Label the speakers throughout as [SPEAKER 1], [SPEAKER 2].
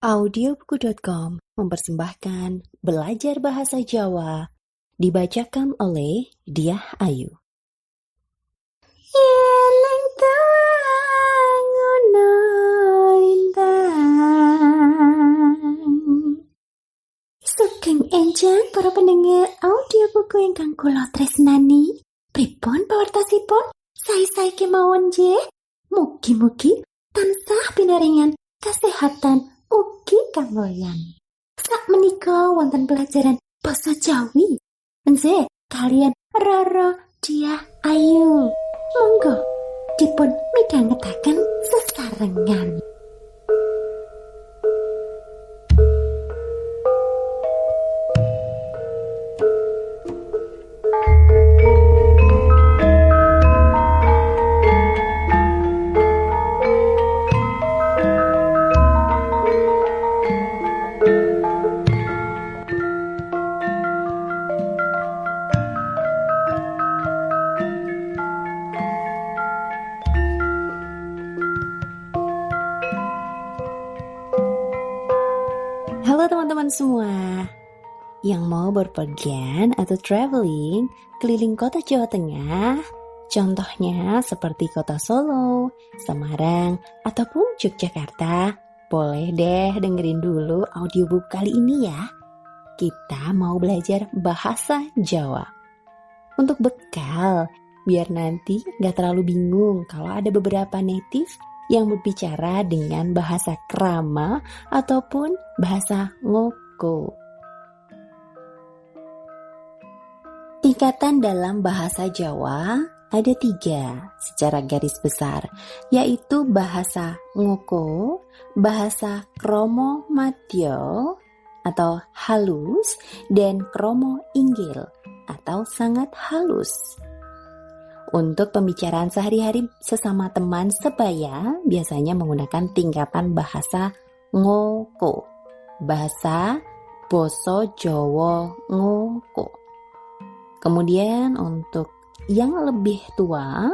[SPEAKER 1] Audiobuku.com mempersembahkan Belajar Bahasa Jawa dibacakan oleh Diah Ayu.
[SPEAKER 2] Yeneng tangono lintang. Sugeng enjang para pendengar audiobuku ingkang kula tresnani. Pripun pawartosipun? Sae-sae kemawon nggih. Mugi-mugi tansah pinaringan kesehatan ugi kamulyan. Sakmenika wonten pelajaran basa Jawi. Nggih, kalian Roro Diah Ayu. Monggo dipun midhangetaken sesarengan.
[SPEAKER 1] Halo teman-teman semua yang mau berpergian atau traveling keliling kota Jawa Tengah, contohnya seperti kota Solo, Semarang, ataupun Yogyakarta, boleh deh dengerin dulu audiobook kali ini ya. Kita mau belajar bahasa Jawa. Untuk bekal, biar nanti gak terlalu bingung kalau ada beberapa native yang berbicara dengan bahasa krama ataupun bahasa ngoko. Tingkatan dalam bahasa Jawa ada 3 secara garis besar, yaitu bahasa ngoko, bahasa kromo madya atau halus, dan kromo inggil atau sangat halus. Untuk pembicaraan sehari-hari sesama teman sebaya biasanya menggunakan tingkatan bahasa ngoko, bahasa basa Jawa ngoko. Kemudian untuk yang lebih tua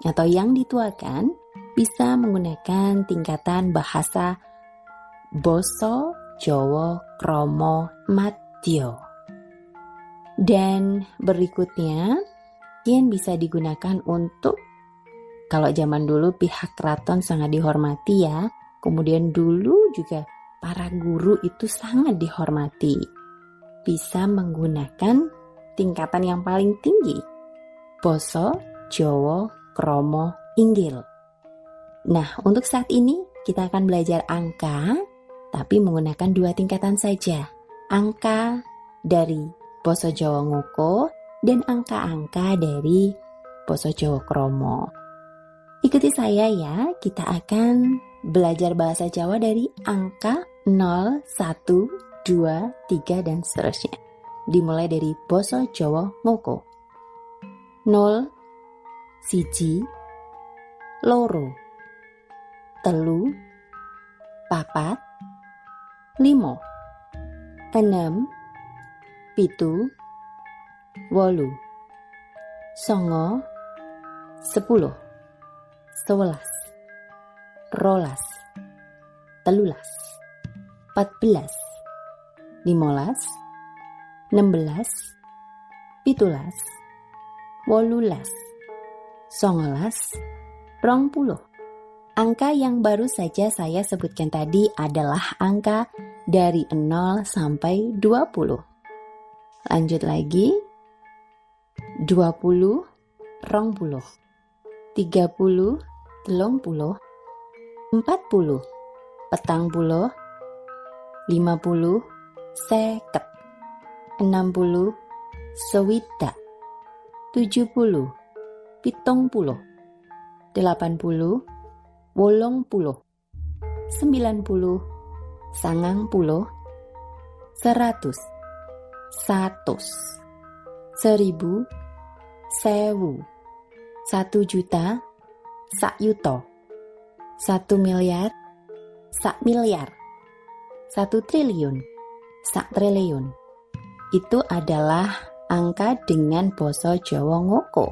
[SPEAKER 1] atau yang dituakan bisa menggunakan tingkatan bahasa basa Jawa kromo madya. Dan berikutnya yang bisa digunakan untuk, kalau zaman dulu pihak keraton sangat dihormati ya, kemudian dulu juga para guru itu sangat dihormati, bisa menggunakan tingkatan yang paling tinggi, basa Jawa kromo inggil. Nah, untuk saat ini kita akan belajar angka, tapi menggunakan 2 tingkatan saja, angka dari basa Jawa ngoko dan angka-angka dari basa Jawa kromo. Ikuti saya ya, kita akan belajar bahasa Jawa dari angka 0, 1, 2, 3 dan seterusnya. Dimulai dari basa Jawa ngoko. 0, 1, loro, 3, 4, 5, 6, 7, 8, 9, 10, 11, 12, 13, 14, 15, 16, 17, 18, 19, 20. Angka yang baru saja saya sebutkan tadi adalah angka dari 0 sampai 20. Lanjut lagi. 20, 20, 30, 30, 40, 40, 50, 50, 60, 60, 70, 70, 80, 80, 90, 90, 100, 100, 1000, 1000, 1 juta, 1 yuto, 1 miliar, 1 miliar, 1 triliun, 1 triliun. Itu adalah angka dengan basa Jawa ngoko.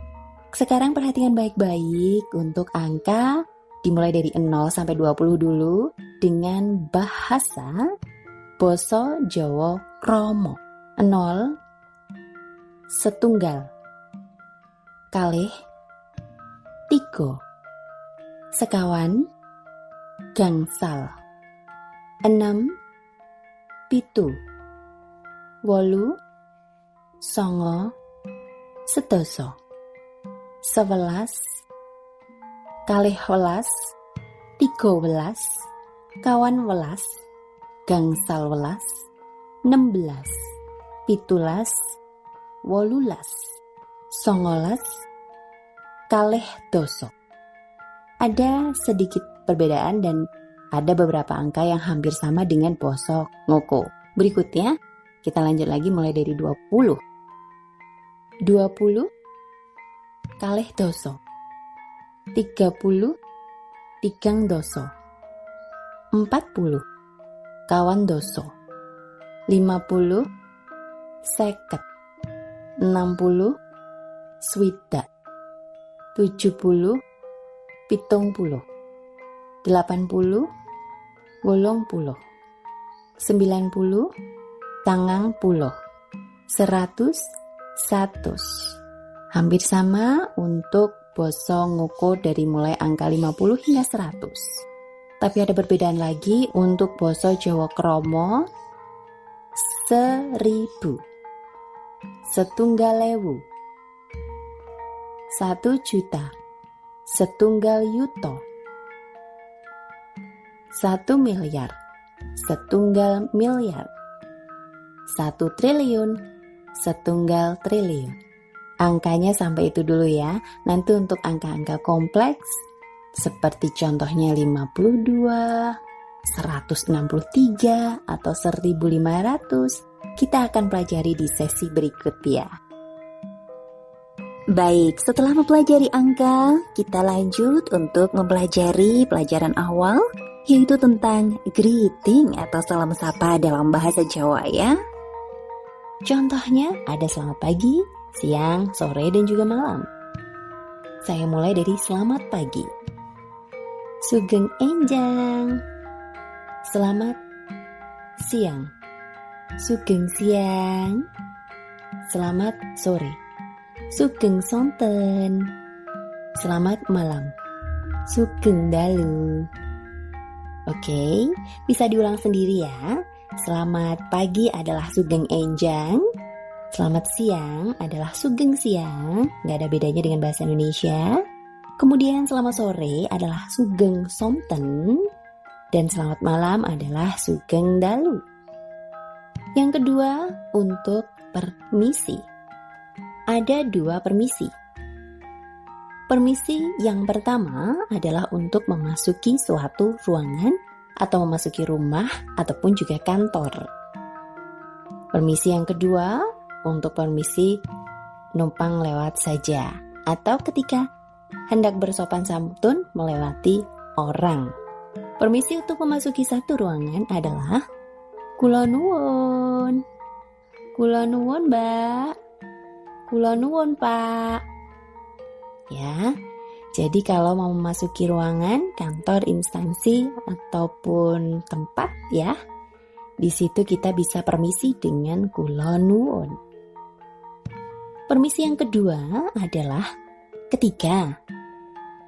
[SPEAKER 1] Sekarang perhatikan baik-baik untuk angka dimulai dari 0 sampai 20 dulu. dengan bahasa basa Jawa krama. 0 setunggal, kalih 3 sekawan, gangsal 6 pitu 8 songo sedasa 11 kalih welas 13 kawan welas gangsal welas 16 pitulas 18 songolas kalih doso. Ada sedikit perbedaan dan ada beberapa angka yang hampir sama dengan basa ngoko. Berikutnya kita lanjut lagi mulai dari 20 kalih doso, 30 tigang doso, 40 kawan doso, 50 seket, 60 swidak, 70 pitungpuluh, 80 wolongpuluh, 90 sangang-puluh, 100 satus. Hampir sama untuk basa ngoko dari mulai angka 50 hingga 100. Tapi ada perbedaan lagi untuk basa Jawa krama 1000, setunggal ewu, 1 juta, setunggal yuto, 1 miliar, setunggal miliar, 1 triliun, setunggal triliun. Angkanya sampai itu dulu ya. Nanti untuk angka-angka kompleks seperti contohnya 52, 163 atau 1500 kita akan pelajari di sesi berikut ya.
[SPEAKER 2] Baik, setelah mempelajari angka, kita lanjut untuk mempelajari pelajaran awal, yaitu tentang greeting atau salam sapa dalam bahasa Jawa ya.
[SPEAKER 1] Contohnya ada selamat pagi, siang, sore, dan juga malam. Saya mulai dari selamat pagi. Sugeng enjang. Selamat siang. Sugeng siang. Selamat sore. Sugeng sonten. Selamat malam. Sugeng dalu. Oke, bisa diulang sendiri ya. Selamat pagi adalah sugeng enjang. Selamat siang adalah sugeng siang. Nggak ada bedanya dengan bahasa Indonesia. Kemudian selamat sore adalah sugeng sonten. Dan selamat malam adalah sugeng dalu. Yang kedua, untuk permisi. Ada 2 permisi. Permisi yang pertama adalah untuk memasuki suatu ruangan atau memasuki rumah ataupun juga kantor. Permisi yang kedua untuk permisi numpang lewat saja atau ketika hendak bersopan santun melewati orang. Permisi untuk memasuki satu ruangan adalah kula nuwun. Kula nuwun, Mbak. Kula nuwun, Pak. Ya. Jadi kalau mau memasuki ruangan, kantor, instansi ataupun tempat ya, di situ kita bisa permisi dengan kula nuwun. Permisi yang kedua adalah ketika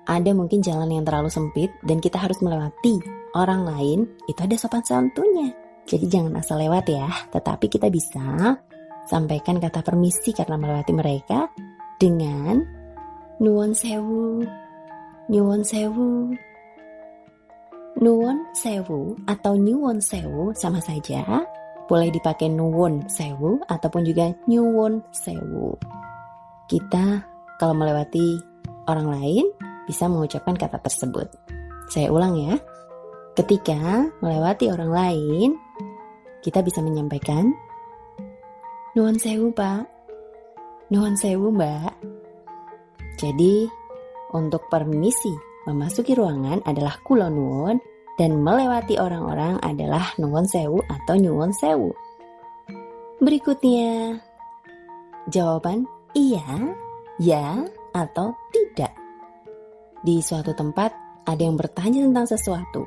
[SPEAKER 1] ada mungkin jalan yang terlalu sempit dan kita harus melewati orang lain, itu ada sopan santunnya. Jadi jangan asal lewat ya, tetapi kita bisa sampaikan kata permisi karena melewati mereka dengan nuwun sewu, nyuwun sewu. Nuwun sewu atau nyuwun sewu sama saja. Boleh dipakai nuwun sewu ataupun juga nyuwun sewu. Kita kalau melewati orang lain bisa mengucapkan kata tersebut. Saya ulang ya. Ketika melewati orang lain, kita bisa menyampaikan nuwun sewu, Pak. Nuwun sewu, Mbak. Jadi, untuk permisi memasuki ruangan adalah kula nuwun dan melewati orang-orang adalah nuwun sewu atau nyuwun sewu. Berikutnya, jawaban iya, ya, atau tidak. Di suatu tempat ada yang bertanya tentang sesuatu.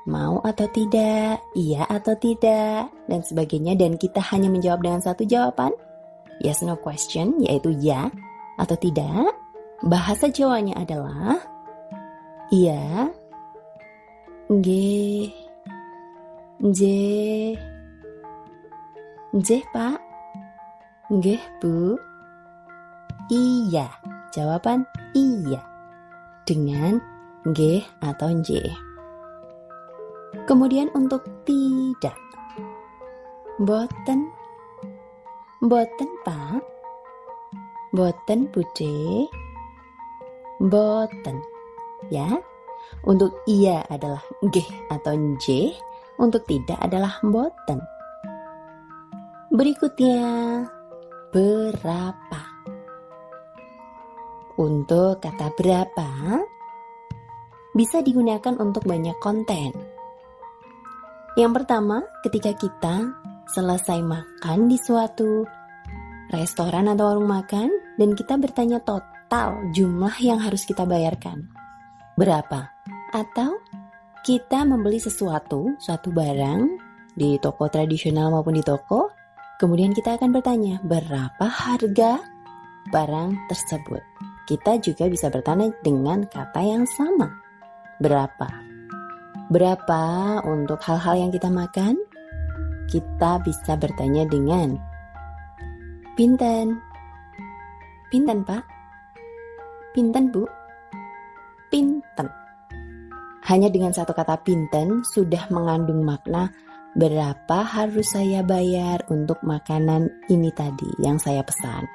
[SPEAKER 1] mau atau tidak, iya atau tidak, dan sebagainya. Dan kita hanya menjawab dengan satu jawaban, yes no question, yaitu ya atau tidak. Bahasa Jawanya adalah iya, nggih, nggih, nggih Pak, nggih Bu, iya. Jawaban iya dengan nggih atau nggih. Kemudian untuk tidak, boten, boten Pak, boten Bude, boten. Ya, untuk iya adalah nggih atau nggih, untuk tidak adalah boten. Berikutnya, berapa. Untuk kata berapa bisa digunakan untuk banyak konten. Yang pertama, ketika kita selesai makan di suatu restoran atau warung makan dan kita bertanya total jumlah yang harus kita bayarkan. Berapa? Atau kita membeli suatu barang di toko tradisional maupun di toko, kemudian kita akan bertanya, berapa harga barang tersebut? Kita juga bisa bertanya dengan kata yang sama. Berapa? Berapa untuk hal-hal yang kita makan? Kita bisa bertanya dengan pinten. Pinten Pak? Pinten Bu? Pinten. Hanya dengan satu kata pinten sudah mengandung makna berapa harus saya bayar untuk makanan ini tadi yang saya pesan.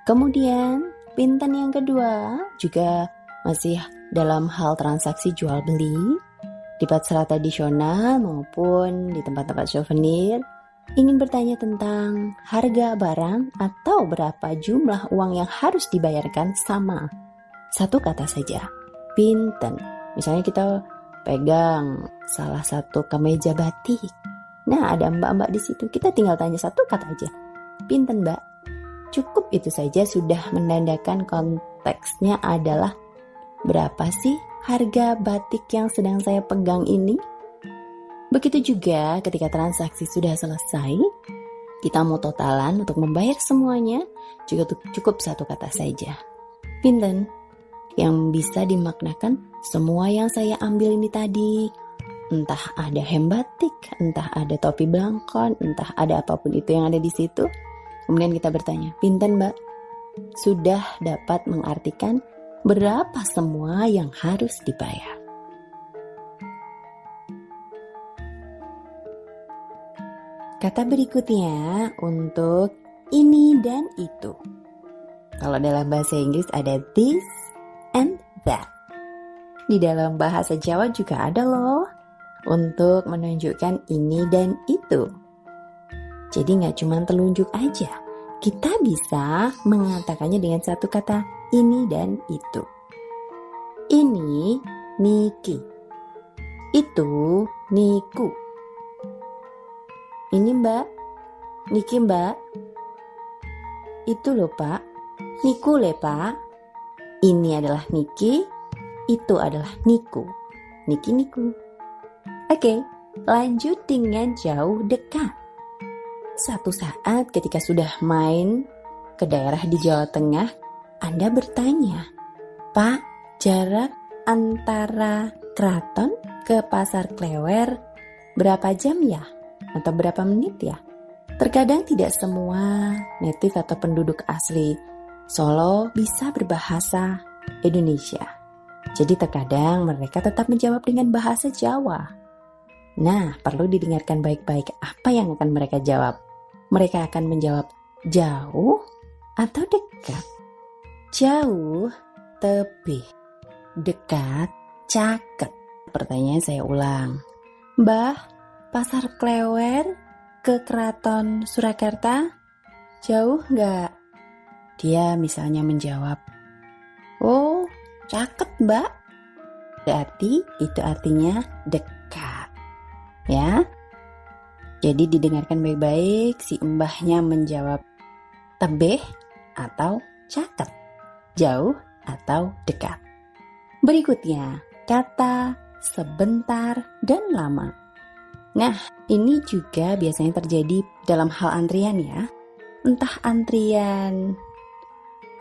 [SPEAKER 1] Kemudian pinten yang kedua juga masih dalam hal transaksi jual beli di pasar tradisional maupun di tempat-tempat souvenir. Ingin bertanya tentang harga barang atau berapa jumlah uang yang harus dibayarkan sama. Satu kata saja, pinten. Misalnya kita pegang salah satu kemeja batik. Nah, ada mbak-mbak di situ. Kita tinggal tanya satu kata aja, pinten Mbak. Cukup itu saja sudah menandakan konteksnya adalah berapa sih harga batik yang sedang saya pegang ini? Begitu juga ketika transaksi sudah selesai, kita mau totalan untuk membayar semuanya, juga cukup satu kata saja, pinten, yang bisa dimaknakan semua yang saya ambil ini tadi. Entah ada hem batik, entah ada topi belangkon, entah ada apapun itu yang ada di situ. Kemudian kita bertanya, pinten Mbak? Sudah dapat mengartikan berapa semua yang harus dibayar. Kata berikutnya untuk ini dan itu. Kalau dalam bahasa Inggris ada this and that. Di dalam bahasa Jawa juga ada loh untuk menunjukkan ini dan itu. Jadi nggak cuma telunjuk aja, kita bisa mengatakannya dengan satu kata ini dan itu. Ini niki, itu niku. Ini Mbak, niki Mbak. Itu loh Pak, niku le Pak. Ini adalah niki, itu adalah niku. Niki niku. Oke, lanjut dengan jauh dekat. Suatu saat ketika sudah main ke daerah di Jawa Tengah, Anda bertanya, Pak, jarak antara Kraton ke Pasar Klewer berapa jam ya? Atau berapa menit ya? Terkadang tidak semua native atau penduduk asli Solo bisa berbahasa Indonesia. Jadi terkadang mereka tetap menjawab dengan bahasa Jawa. Nah, perlu didengarkan baik-baik apa yang akan mereka jawab. Mereka akan menjawab jauh atau dekat. Jauh, tebih. Dekat, caket. Pertanyaan saya ulang. Mbah, Pasar Klewer ke Keraton Surakarta jauh nggak? Dia misalnya menjawab, oh, caket Mbak. Berarti itu artinya dekat. Ya. Jadi didengarkan baik-baik, si mbahnya menjawab tebih atau caket, jauh atau dekat. Berikutnya, kata sebentar, dan lama. Nah, ini juga biasanya terjadi dalam hal antrian ya. Entah antrian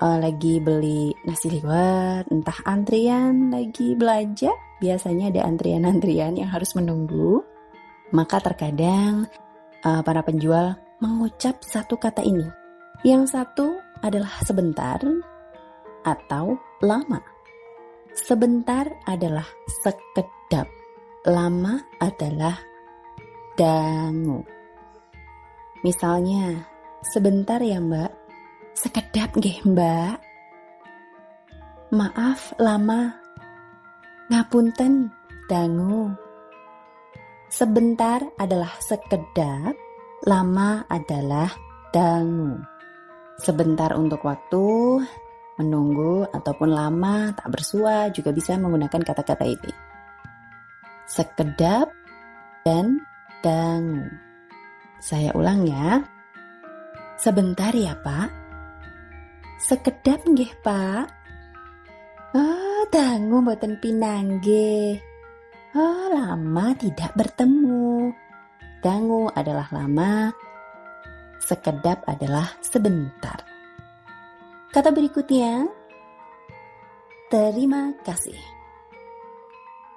[SPEAKER 1] lagi beli nasi liwet, entah antrian lagi belanja, biasanya ada antrian-antrian yang harus menunggu. Maka terkadang para penjual mengucap satu kata ini. Yang satu adalah sebentar atau lama. Sebentar adalah sekedap, lama adalah dangu. Misalnya, sebentar ya mbak. Sekedap nggih mbak. Maaf lama. Ngapunten dangu. Sebentar adalah sekedap, lama adalah dangu. Sebentar untuk waktu, menunggu ataupun lama tak bersua juga bisa menggunakan kata-kata ini. Sekedap dan dangu. Saya ulang ya. Sebentar ya pak. Sekedap nggih pak. Dangu mboten pinanggih. Lama tidak bertemu. Dangu adalah lama, sekedap adalah sebentar. Kata berikutnya, terima kasih.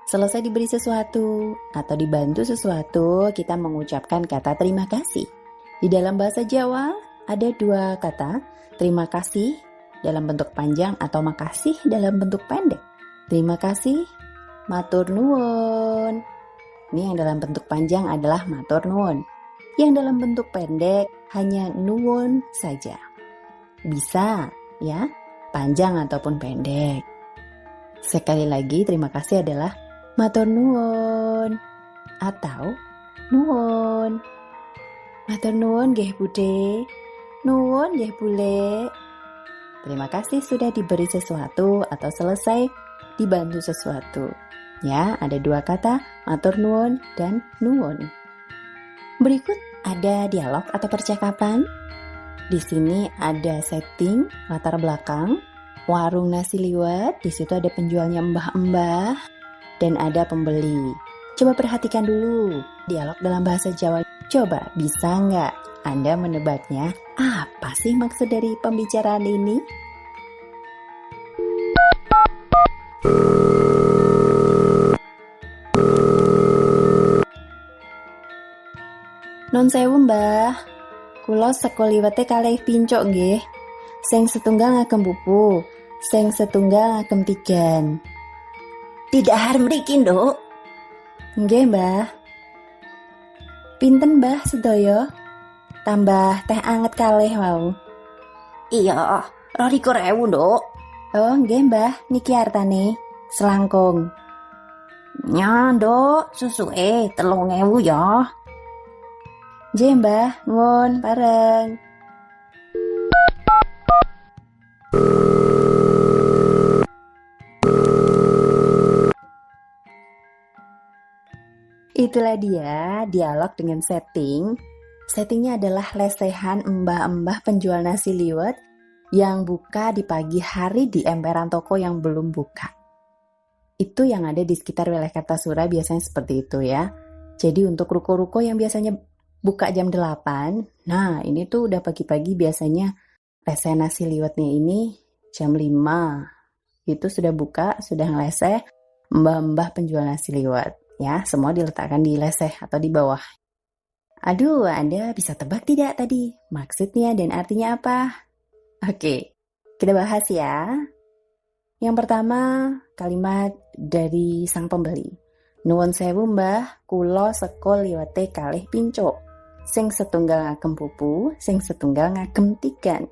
[SPEAKER 1] Selesai diberi sesuatu atau dibantu sesuatu, kita mengucapkan kata terima kasih. Di dalam bahasa Jawa ada dua kata, terima kasih dalam bentuk panjang atau makasih dalam bentuk pendek. Terima kasih, matur nuwun. Ini yang dalam bentuk panjang adalah matur nuwun. Yang dalam bentuk pendek hanya nuwun saja. Bisa ya, panjang ataupun pendek. Sekali lagi, terima kasih adalah matur nuwun atau nuwun. Matur nuwun nggih Bude. Nuwun nggih Bule. Terima kasih sudah diberi sesuatu atau selesai dibantu sesuatu. Ya, ada dua kata, matur nuwun dan nuwun. Berikut ada dialog atau percakapan. Di sini ada setting latar belakang, warung nasi liwet, di situ ada penjualnya mbah-mbah dan ada pembeli. Coba perhatikan dulu dialog dalam bahasa Jawa. Coba bisa nggak Anda menebaknya? Apa sih maksud dari pembicaraan ini? Non sewu mbah, kula sekoliwete kalih pincuk nggih. Sing setunggal ngagem pupu, sing setunggal ngagem tigan. Tidak har mriki, Nduk. Nggih, Mbah. Pinten Mbah sedaya? Tambah teh anget kalih wau. Iya, 22.000, Nduk. Oh, nggih, Mbah. Niki artane selangkung. Nya, Nduk, susuke 3.000 ya. Nggih, Mbah. Nuwun bareng. Itulah dia dialog dengan setting. Settingnya adalah lesehan mbah-mbah penjual nasi liwet yang buka di pagi hari di emperan toko yang belum buka. Itu yang ada di sekitar wilayah Kartasura biasanya seperti itu ya. Jadi untuk ruko-ruko yang biasanya buka jam 8, nah ini tuh udah pagi-pagi biasanya lesehan nasi liwetnya ini jam 5. Itu sudah buka, sudah ngeleseh mbah-mbah penjual nasi liwet. Ya, semua diletakkan di leseh atau di bawah. Aduh, Anda bisa tebak tidak tadi maksudnya dan artinya apa? Oke, kita bahas ya. Yang pertama, kalimat dari sang pembeli. Nuwun sewu mbah, kula seko liwete kalih pincuk. Sing setunggal ngagem pupu, sing setunggal ngagem tigan.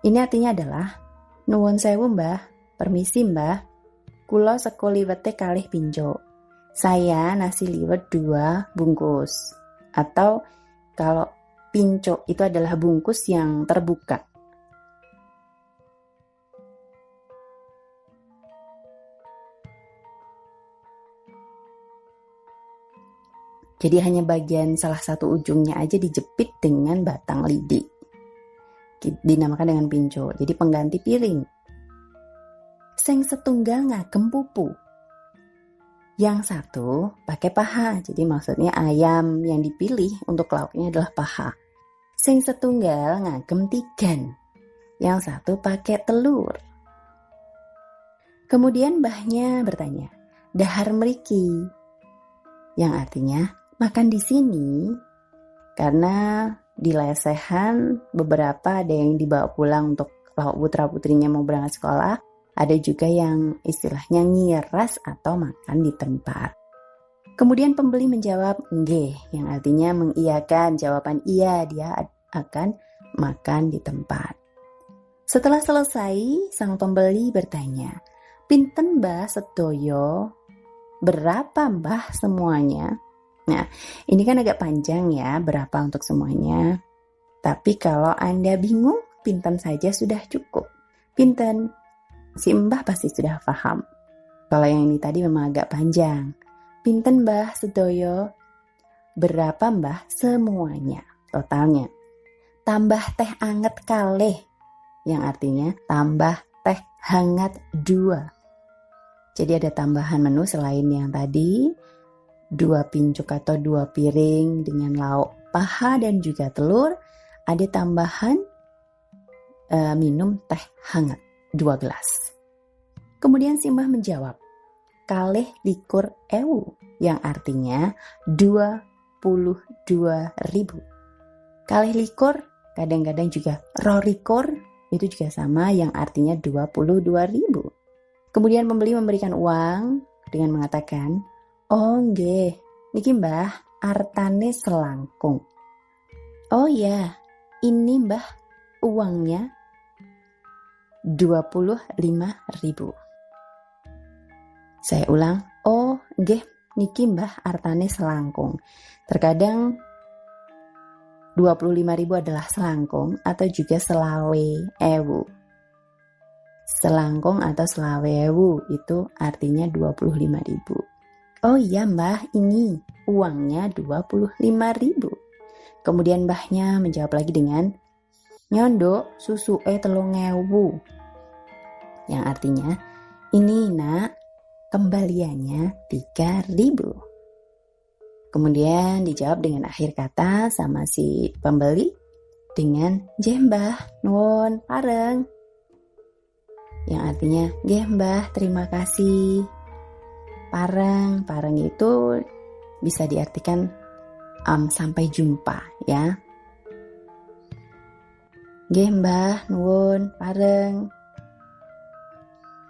[SPEAKER 1] Ini artinya adalah, nuwun sewu mbah, permisi mbah, kula seko liwete kalih pincuk. Saya nasi liwet 2 bungkus. Atau kalau pincuk itu adalah bungkus yang terbuka. Jadi hanya bagian salah satu ujungnya aja dijepit dengan batang lidi. Dinamakan dengan pincuk. Jadi pengganti piring. Sing setunggal ngagem pupu. Yang satu pakai paha, jadi maksudnya ayam yang dipilih untuk lauknya adalah paha. Sing setunggal ngagem tigan, yang satu pakai telur. Kemudian mbahnya bertanya, dahar mriki, yang artinya makan di sini, karena di lesehan beberapa ada yang dibawa pulang untuk lauk putra-putrinya mau berangkat sekolah, ada juga yang istilahnya ngiras atau makan di tempat. Kemudian pembeli menjawab nggih, yang artinya mengiyakan jawaban iya, dia akan makan di tempat. Setelah selesai, sang pembeli bertanya, pinten mbah sedoyo? Berapa mbah semuanya? Nah, ini kan agak panjang ya, berapa untuk semuanya. Tapi kalau Anda bingung, pinten saja sudah cukup. Pinten, si mbah pasti sudah paham. Kalau yang ini tadi memang agak panjang. Pinten mbah sedoyo? Berapa mbah semuanya? Totalnya. Tambah teh anget kalih, yang artinya tambah teh hangat 2. Jadi ada tambahan menu selain yang tadi, 2 pincuk atau 2 piring dengan lauk paha dan juga telur, ada tambahan minum teh hangat 2 gelas. Kemudian si mbah menjawab, kalih likur ewu, yang artinya 22.000. Kalih likur kadang-kadang juga rolikur, itu juga sama, yang artinya 22.000. Kemudian pembeli memberikan uang dengan mengatakan, oh nggih, niki mbah artane selangkung. Oh ya, ini mbah uangnya 25.000. Saya ulang, oh nggih, niki mbah artane selangkung. Terkadang 25.000 adalah selangkung atau juga selawe ewu. Selangkung atau selawe ewu itu artinya 25.000. Oh iya mbah, ini uangnya 25.000. Kemudian mbahnya menjawab lagi dengan nyondok susu 3.000, yang artinya ini nak kembaliannya 3.000. Kemudian dijawab dengan akhir kata sama si pembeli dengan jembah nuwun pareng, yang artinya nggih mbah terima kasih. Pareng itu bisa diartikan sampai jumpa ya. Nggih mbah nuwun pareng.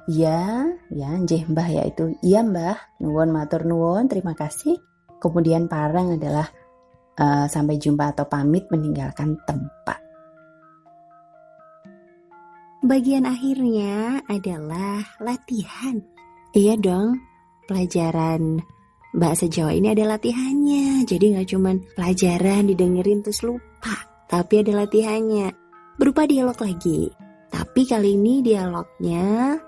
[SPEAKER 1] Ya, nggih mbah yaitu iya mbah, nuwun matur nuwun, terima kasih. Kemudian pareng adalah sampai jumpa atau pamit meninggalkan tempat. Bagian akhirnya adalah latihan. Iya dong, pelajaran bahasa Jawa ini ada latihannya. Jadi gak cuman pelajaran didengerin terus lupa, tapi ada latihannya. Berupa dialog lagi. Tapi kali ini dialognya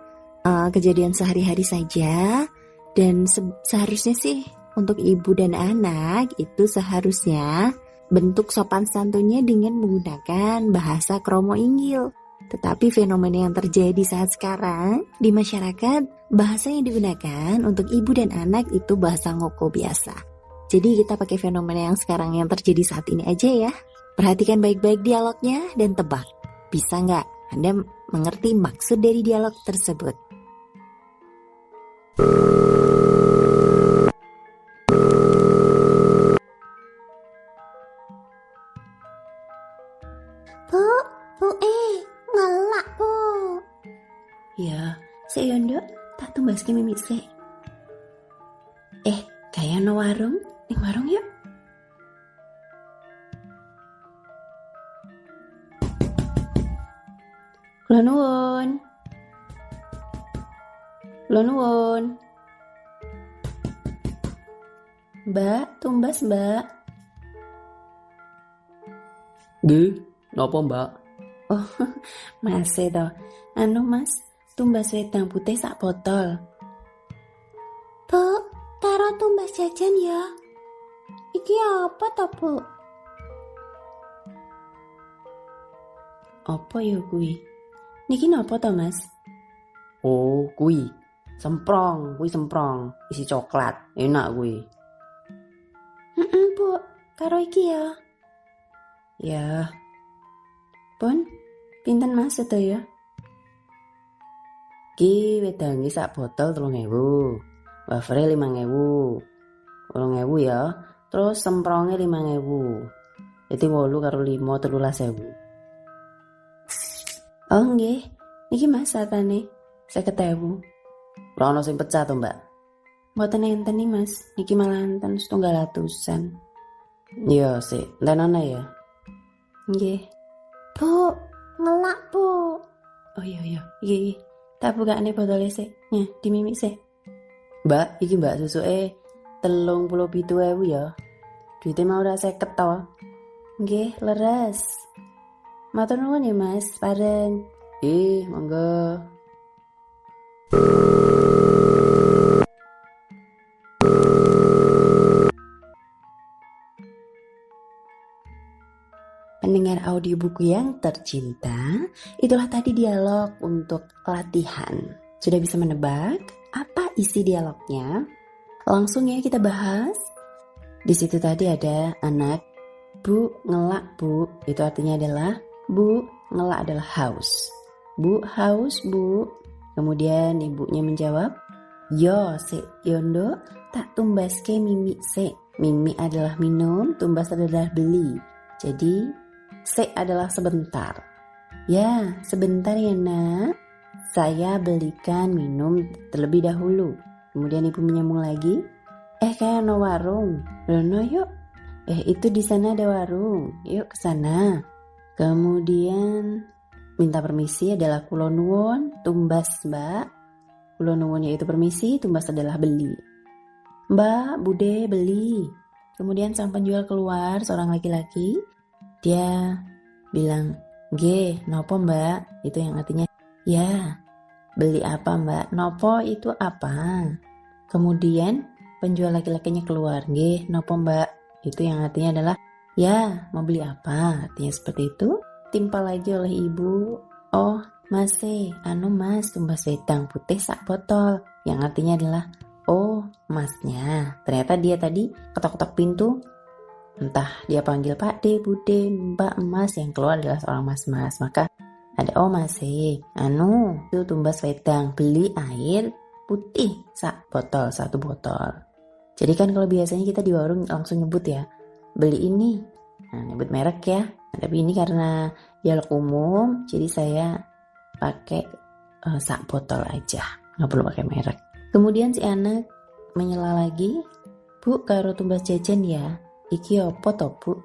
[SPEAKER 1] kejadian sehari-hari saja. Dan seharusnya sih untuk ibu dan anak itu seharusnya bentuk sopan santunnya dengan menggunakan bahasa kromo inggil. Tetapi fenomena yang terjadi saat sekarang di masyarakat, bahasa yang digunakan untuk ibu dan anak itu bahasa ngoko biasa. Jadi kita pakai fenomena yang sekarang yang terjadi saat ini aja ya. Perhatikan baik-baik dialognya dan tebak. Bisa nggak Anda mengerti maksud dari dialog tersebut?
[SPEAKER 2] Ngelak bu.
[SPEAKER 1] Ya, saya yondo tak tumbas ke mimik se. Kayak no warung, ning warung yuk. Kula nuwun. Mbak, tumbas mbak.
[SPEAKER 3] Nggih, napa Mbak?
[SPEAKER 1] Oh, masih toh. Mas, tumbas wedang putih sak botol.
[SPEAKER 2] Bu, taruh tumbas jajan ya. Iki apa toh bu?
[SPEAKER 1] Apa ya kuwi? Niki napa toh Mas?
[SPEAKER 3] Oh, kuwi
[SPEAKER 4] Semprong, kuwi semprong, isi coklat. Enak kuwi.
[SPEAKER 1] Bu, karo iki ya.
[SPEAKER 4] Ya,
[SPEAKER 1] Pun, pinten Mas sedaya?
[SPEAKER 4] ki wedangi sak botol 3.000. Wafere 5.000. 8.000 ya. Terus semprongnya 5.000. Jadi 8 karo 5 13.000.
[SPEAKER 1] Oh nggih, niki Mas satane 50.000.
[SPEAKER 4] Ora ono sing pecah to, Mbak.
[SPEAKER 1] Mboten enten nih Mas, niki malah enten 700-an.
[SPEAKER 4] Iya sih, entenane ya.
[SPEAKER 1] Nggih. Bu, ngelak Bu. Oh iya, iya. Tak bukane botolnya sik. Nya, dimimik sik.
[SPEAKER 4] Mbak, iki Mbak susuke 37.000 ya. Duitnya mau ora 50 to.
[SPEAKER 1] Nggih, leres. Matur nuwun ya Mas, pareng.
[SPEAKER 4] Monggo.
[SPEAKER 1] Pendengar audiobuku yang tercinta, itulah tadi dialog untuk latihan. Sudah bisa menebak apa isi dialognya? Langsung ya kita bahas. Di situ tadi ada anak, Bu ngelak Bu, itu artinya adalah Bu ngelak adalah haus. Bu haus Bu. Kemudian ibunya menjawab, Yo se yondo tak tumbaske mimi se. Mimi adalah minum, tumbas adalah beli. Jadi se adalah sebentar. Ya, sebentar ya nak. Saya belikan minum terlebih dahulu. Kemudian ibu menyambung lagi. Kayak no warung. Rono yuk. Itu di sana ada warung. Yuk ke sana. Kemudian minta permisi adalah kulo nuwun, tumbas Mbak. Kulo nuwun yaitu permisi, tumbas adalah beli. Mbak, bude beli. Kemudian sang penjual keluar, seorang laki-laki. Dia bilang, "Nggih, nopo Mbak?" Itu yang artinya, "Ya." "Beli apa Mbak?" "Nopo itu apa?" Kemudian penjual laki-lakinya keluar, "Nggih, nopo Mbak?" Itu yang artinya adalah, "Ya, mau beli apa?" Artinya seperti itu. Timpa lagi oleh ibu, "Oh, Mas Mas, tumbas wedang putih sak botol." Yang artinya adalah, "Oh, Masnya." Ternyata dia tadi ketok-ketok pintu. Entah dia panggil Pak D, Bude, Mbak, Mas, yang keluar adalah seorang mas-mas. Maka ada, "Oh Mas itu tumbas wedang, beli air putih sak botol, 1 botol." Jadi kan kalau biasanya kita di warung langsung nyebut ya, "Beli ini." Nah, nyebut merek ya. Nah, tapi ini karena dialog umum, jadi saya pakai sak botol aja, nggak perlu pakai merek. Kemudian si anak menyela lagi, "Bu, karo tumbas jajan ya. Iki opo to Bu?"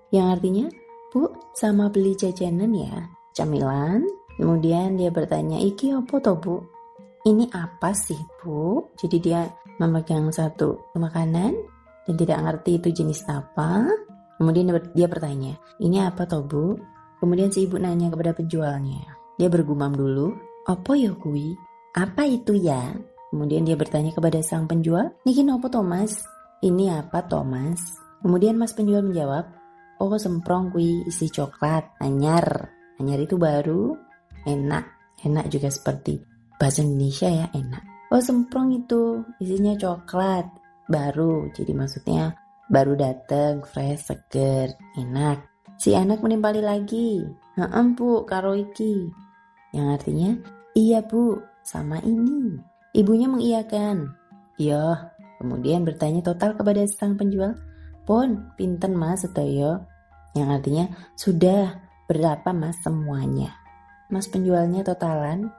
[SPEAKER 1] Yang artinya, "Bu, sama beli jajanan ya, camilan." Kemudian dia bertanya, "Iki opo to Bu?" "Ini apa sih Bu?" Jadi dia memegang satu makanan dan tidak ngerti itu jenis apa. Kemudian dia bertanya, "Ini apa toh Bu?" Kemudian si ibu nanya kepada penjualnya. Dia bergumam dulu, "Apa ya kui? Apa itu ya?" Kemudian dia bertanya kepada sang penjual, "Niki nopo toh Mas?" "Ini apa toh Mas?" Kemudian Mas penjual menjawab, "Oh semprong kui isi coklat, anyar." Anyar itu baru, enak. Enak juga seperti bahasa Indonesia ya, enak. "Oh semprong itu isinya coklat, baru." Jadi maksudnya baru dateng, fresh, seger, enak. Si anak menimpali lagi, "Heeh Bu, karo iki." Yang artinya, "Iya Bu, sama ini." Ibunya mengiyakan. "Iya." Kemudian bertanya total kepada sang penjual, "Pun, pinten Mas sedaya?" Yang artinya, "Sudah, berapa Mas semuanya?" Mas penjualnya totalan,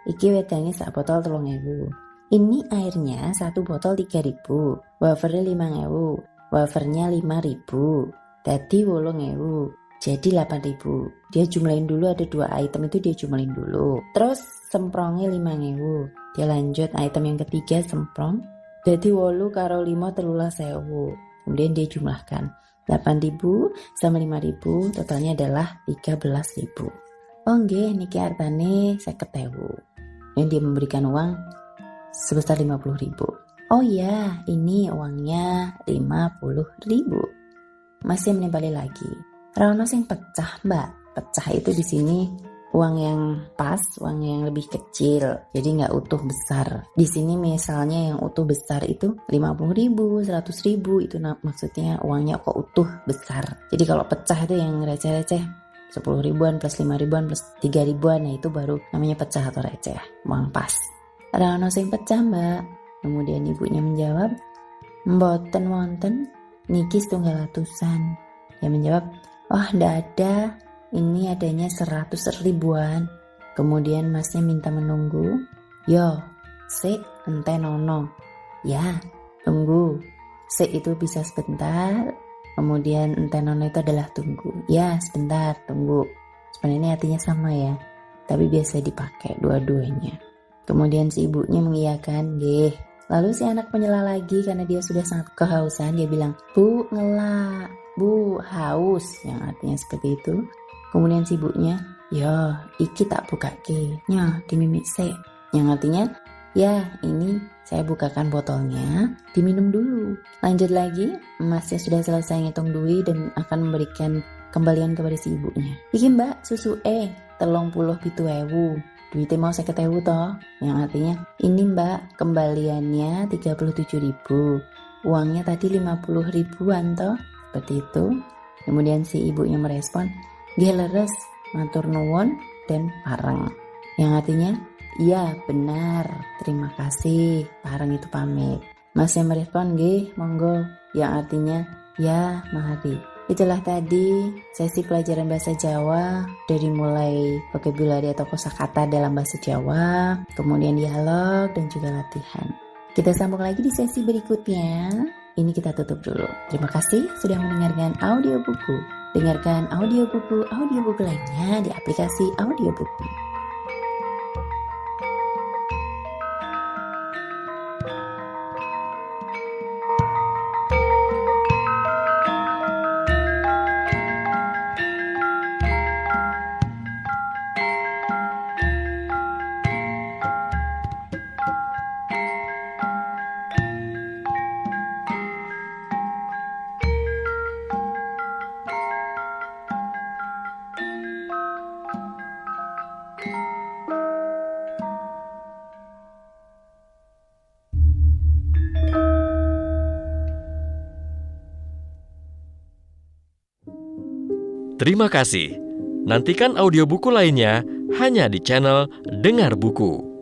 [SPEAKER 1] "Iki wedangnya sak botol 3.000. Ini airnya 1 botol 3.000. Wafernya 5.000. Wafernya 5.000. Tadi 8.000. Jadi 8.000. Dia jumlahin dulu, ada 2 item itu dia jumlahin dulu. Terus semprongnya 5.000. Dia lanjut item yang ketiga semprong. Jadi 8 karo 5 13.000. Kemudian dia jumlahkan 8.000 sama 5.000, totalnya adalah 13.000. "Oh nggih, niki artane 50.000. Dan dia memberikan uang sebesar 50.000. "Oh ya, ini uangnya 50.000. Masih menimpali lagi, "Rano sing pecah Mbak." Pecah itu di sini
[SPEAKER 4] uang yang pas, uang yang lebih kecil, jadi nggak utuh besar. Di sini misalnya yang utuh besar itu 50.000, 100.000, itu maksudnya uangnya kok utuh besar. Jadi kalau pecah itu yang receh-receh 10 ribuan plus 5 ribuan plus 3 ribuan, nah itu baru namanya pecah atau receh, uang pas. Ada ono sing pecah mbak. Kemudian ibunya menjawab, mboten wonten, niki setunggal atusan. Dia menjawab, wah ndak ada, ini adanya 100 ribuan. Kemudian masnya minta menunggu. Yo, sik enten ono. Ya, tunggu. Sik itu bisa sebentar. Kemudian enten ono itu adalah tunggu. Ya, sebentar, tunggu. Sebenarnya ini artinya sama ya, tapi biasa dipakai dua-duanya. Kemudian si ibunya mengiyakan, nggih. Lalu si anak menyela lagi karena dia sudah sangat kehausan. Dia bilang, Bu, ngelak. Bu, haus. Yang artinya seperti itu. Kemudian si ibunya, yo, iki tak buka ke. Nya, dimimik se. Yang artinya, ya, ini saya bukakan botolnya, diminum dulu. Lanjut lagi, emasnya sudah selesai ngitung duit dan akan memberikan kembalian kepada si ibunya. Iki mbak, susu 37.000. Duitnya mau 50.000 toh. Yang artinya, ini mbak, kembaliannya 37.000. Uangnya tadi 50 ribuan toh. Seperti itu. Kemudian si ibunya merespon, nggih leres, matur nuwun dan pareng. Yang artinya, iya benar, terima kasih, pareng itu pamit. Masnya merespon, nggih monggo. Yang artinya, ya mari. Itulah tadi sesi pelajaran bahasa Jawa dari mulai vocabulary atau kosakata dalam bahasa Jawa, kemudian dialog dan juga latihan. Kita sambung lagi di sesi berikutnya. Ini kita tutup dulu. Terima kasih sudah mendengarkan audio buku. Dengarkan audio buku lainnya di aplikasi audio buku.
[SPEAKER 5] Terima kasih. Nantikan audiobuku lainnya hanya di channel Dengar Buku.